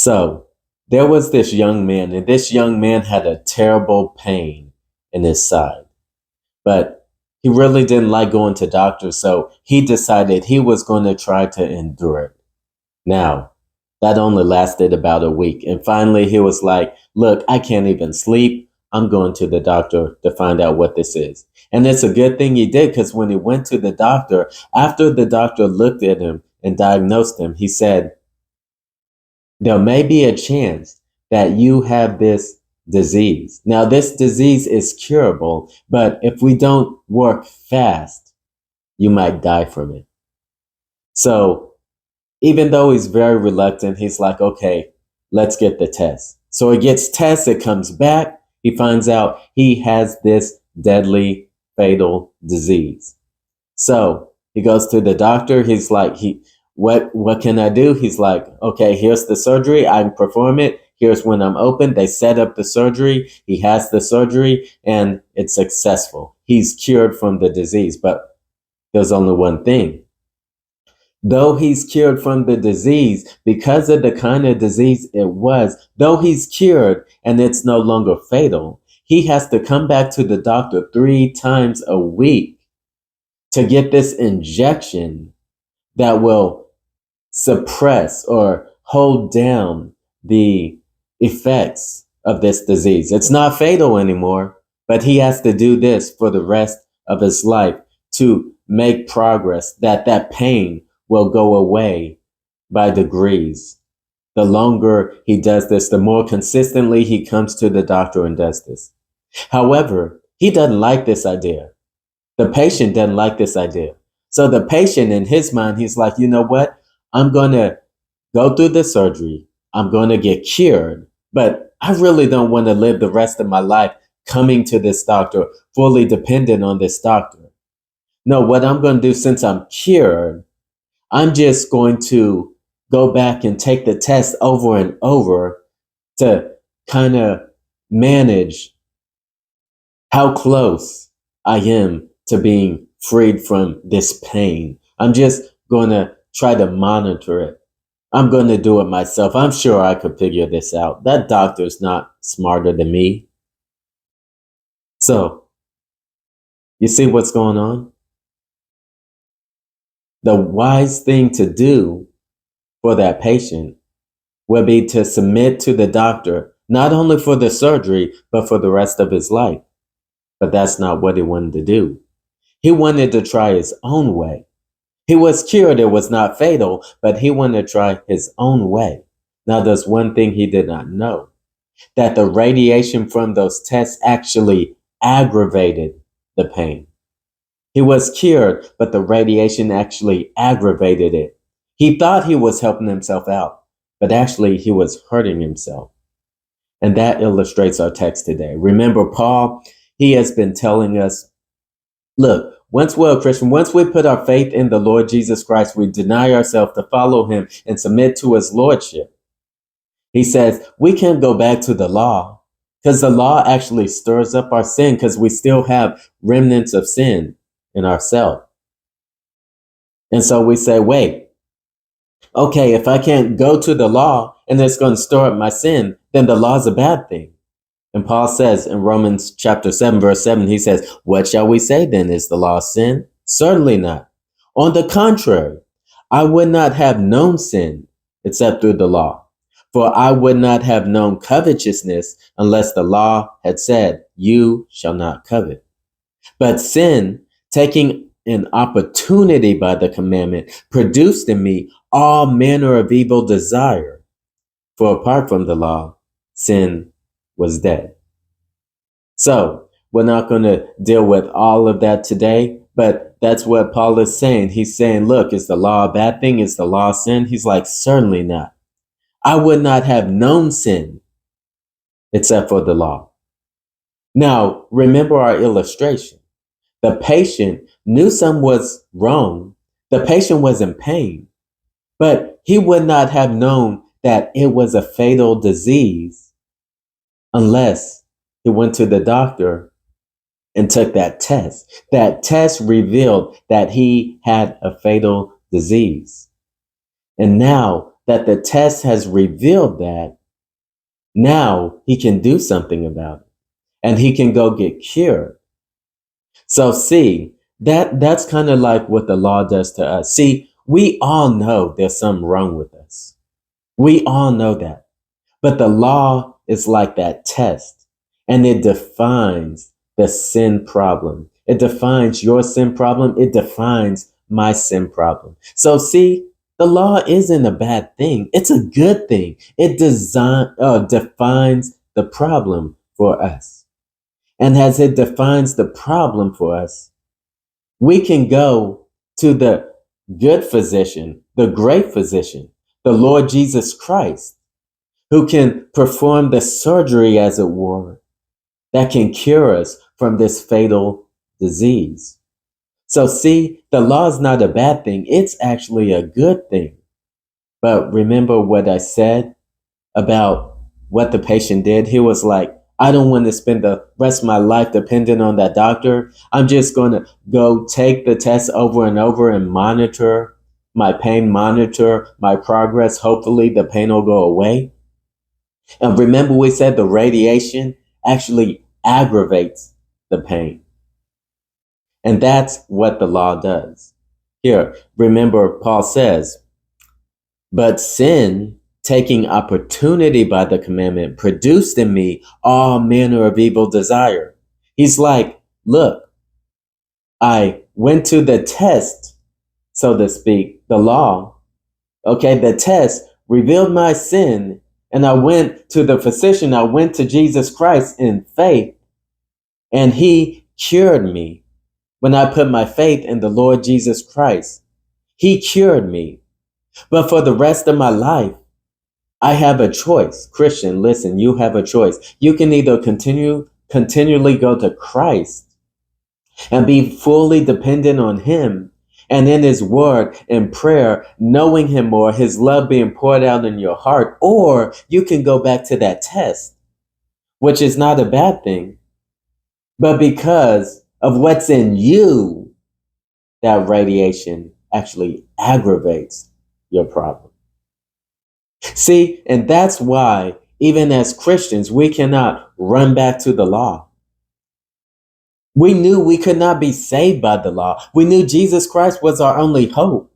So there was this young man, and this young man had a terrible pain in his side, but he really didn't like going to doctors, so he decided he was going to try to endure it. Now, that only lasted about a week, and finally he was like, look, I can't even sleep. I'm going to the doctor to find out what this is. And it's a good thing he did, because when he went to the doctor, after the doctor looked at him and diagnosed him, he said, there may be a chance that you have this disease. Now, this disease is curable, but if we don't work fast, you might die from it. So even though he's very reluctant, he's like, okay, let's get the test. So he gets tested, comes back, he finds out he has this deadly, fatal disease. So he goes to the doctor. He's like, what can I do? He's like, okay, here's the surgery. I can perform it. Here's when I'm open. They set up the surgery. He has the surgery and it's successful. He's cured from the disease, but there's only one thing. Though he's cured from the disease, because of the kind of disease it was, though he's cured and it's no longer fatal, he has to come back to the doctor 3 times a week to get this injection that will suppress or hold down the effects of this disease. It's not fatal anymore, but he has to do this for the rest of his life to make progress, that pain will go away by degrees. The longer he does this, the more consistently he comes to the doctor and does this. However, he doesn't like this idea. The patient doesn't like this idea. So the patient, in his mind, he's like, you know what? I'm going to go through the surgery. I'm going to get cured, but I really don't want to live the rest of my life coming to this doctor, fully dependent on this doctor. No, what I'm going to do, since I'm cured, I'm just going to go back and take the test over and over to kind of manage how close I am to being freed from this pain. I'm just going to try to monitor it. I'm going to do it myself. I'm sure I could figure this out. That doctor's not smarter than me. So, you see what's going on? The wise thing to do for that patient would be to submit to the doctor, not only for the surgery, but for the rest of his life. But that's not what he wanted to do. He wanted to try his own way. He was cured, it was not fatal, but he wanted to try his own way. Now, there's one thing he did not know, that the radiation from those tests actually aggravated the pain. He was cured, but the radiation actually aggravated it. He thought he was helping himself out, but actually he was hurting himself. And that illustrates our text today. Remember, Paul, he has been telling us, look, once we're a Christian, once we put our faith in the Lord Jesus Christ, we deny ourselves to follow him and submit to his lordship. He says we can't go back to the law, because the law actually stirs up our sin, because we still have remnants of sin in ourselves. And so we say, wait, okay, if I can't go to the law and it's going to stir up my sin, then the law is a bad thing. And Paul says in Romans chapter 7, verse 7, he says, what shall we say then? Is the law sin? Certainly not. On the contrary, I would not have known sin except through the law. For I would not have known covetousness unless the law had said, you shall not covet. But sin, taking an opportunity by the commandment, produced in me all manner of evil desire. For apart from the law, sin was dead. So we're not going to deal with all of that today, but that's what Paul is saying. He's saying, look, is the law a bad thing? Is the law sin? He's like, certainly not. I would not have known sin except for the law. Now, remember our illustration. The patient knew something was wrong. The patient was in pain, but he would not have known that it was a fatal disease unless he went to the doctor and took that test. That test revealed that he had a fatal disease. And now that the test has revealed that now he can do something about it and he can go get cured. So see, that's kind of like what the law does to us. See, we all know there's something wrong with us. We all know that. But the law is like that test, and it defines the sin problem. It defines your sin problem. It defines my sin problem. So see, the law isn't a bad thing. It's a good thing. It defines the problem for us. And as it defines the problem for us, we can go to the good physician, the great physician, the Lord Jesus Christ, who can perform the surgery, as it were, that can cure us from this fatal disease. So see, the law is not a bad thing. It's actually a good thing. But remember what I said about what the patient did? He was like, I don't want to spend the rest of my life dependent on that doctor. I'm just going to go take the test over and over and monitor my pain, monitor my progress. Hopefully the pain will go away. And remember, we said the radiation actually aggravates the pain. And that's what the law does. Here, remember, Paul says, but sin, taking opportunity by the commandment, produced in me all manner of evil desire. He's like, look, I went to the test, so to speak, the law. Okay, the test revealed my sin, and I went to the physician. I went to Jesus Christ in faith, and he cured me when I put my faith in the Lord Jesus Christ. He cured me. But for the rest of my life, I have a choice. Christian, listen, you have a choice. You can either continually go to Christ and be fully dependent on him and in his word and prayer, knowing him more, his love being poured out in your heart, or you can go back to that test, which is not a bad thing, but because of what's in you, that radiation actually aggravates your problem. See, and that's why, even as Christians, we cannot run back to the law. We knew we could not be saved by the law. We knew Jesus Christ was our only hope.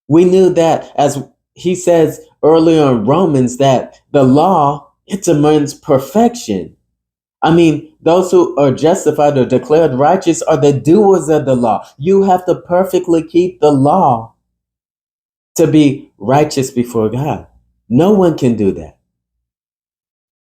We knew that, as he says earlier in Romans, that the law, it demands perfection. I mean, those who are justified or declared righteous are the doers of the law. You have to perfectly keep the law to be righteous before God. No one can do that.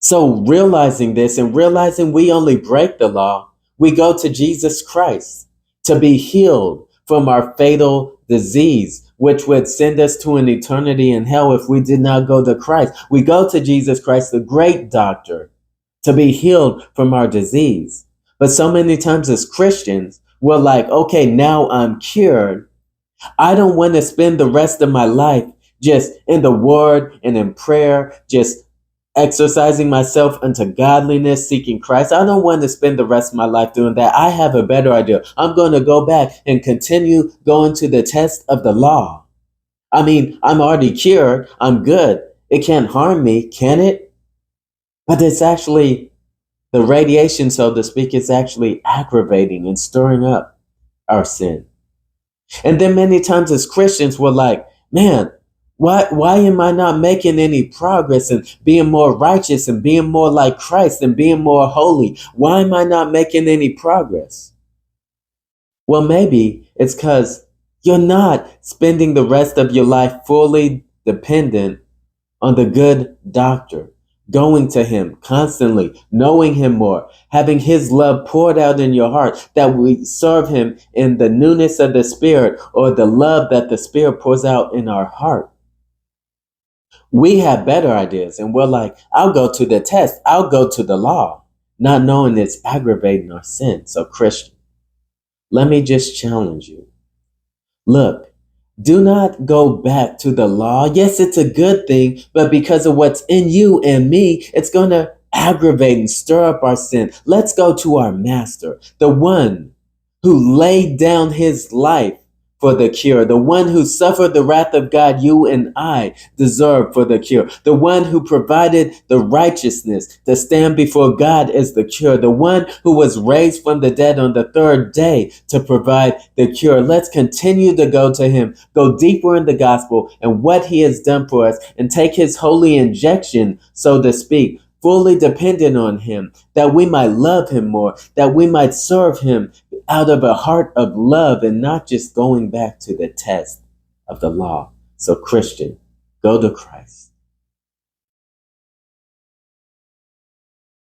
So realizing this and realizing we only break the law, we go to Jesus Christ to be healed from our fatal disease, which would send us to an eternity in hell if we did not go to Christ. We go to Jesus Christ, the great doctor, to be healed from our disease. But so many times as Christians, we're like, okay, now I'm cured. I don't want to spend the rest of my life just in the word and in prayer, just exercising myself unto godliness, seeking Christ. I don't want to spend the rest of my life doing that. I have a better idea. I'm going to go back and continue going to the test of the law. I mean, I'm already cured. I'm good. It can't harm me, can it? But it's actually, the radiation, so to speak, is actually aggravating and stirring up our sin. And then many times as Christians, we're like, man, why am I not making any progress and being more righteous and being more like Christ and being more holy? Why am I not making any progress? Well, maybe it's because you're not spending the rest of your life fully dependent on the good doctor, going to him constantly, knowing him more, having his love poured out in your heart, that we serve him in the newness of the Spirit, or the love that the Spirit pours out in our heart. We have better ideas, and we're like, I'll go to the test, I'll go to the law, not knowing it's aggravating our sin. So, Christian, let me just challenge you. Look, do not go back to the law. Yes, it's a good thing, but because of what's in you and me, it's going to aggravate and stir up our sin. Let's go to our master, the one who laid down his life for the cure, the one who suffered the wrath of God you and I deserve for the cure, the one who provided the righteousness to stand before God as the cure, the one who was raised from the dead on the third day to provide the cure. Let's continue to go to him, go deeper in the gospel and what he has done for us, and take his holy injection, so to speak, fully dependent on him, that we might love him more, that we might serve him out of a heart of love and not just going back to the test of the law. So, Christian, go to Christ.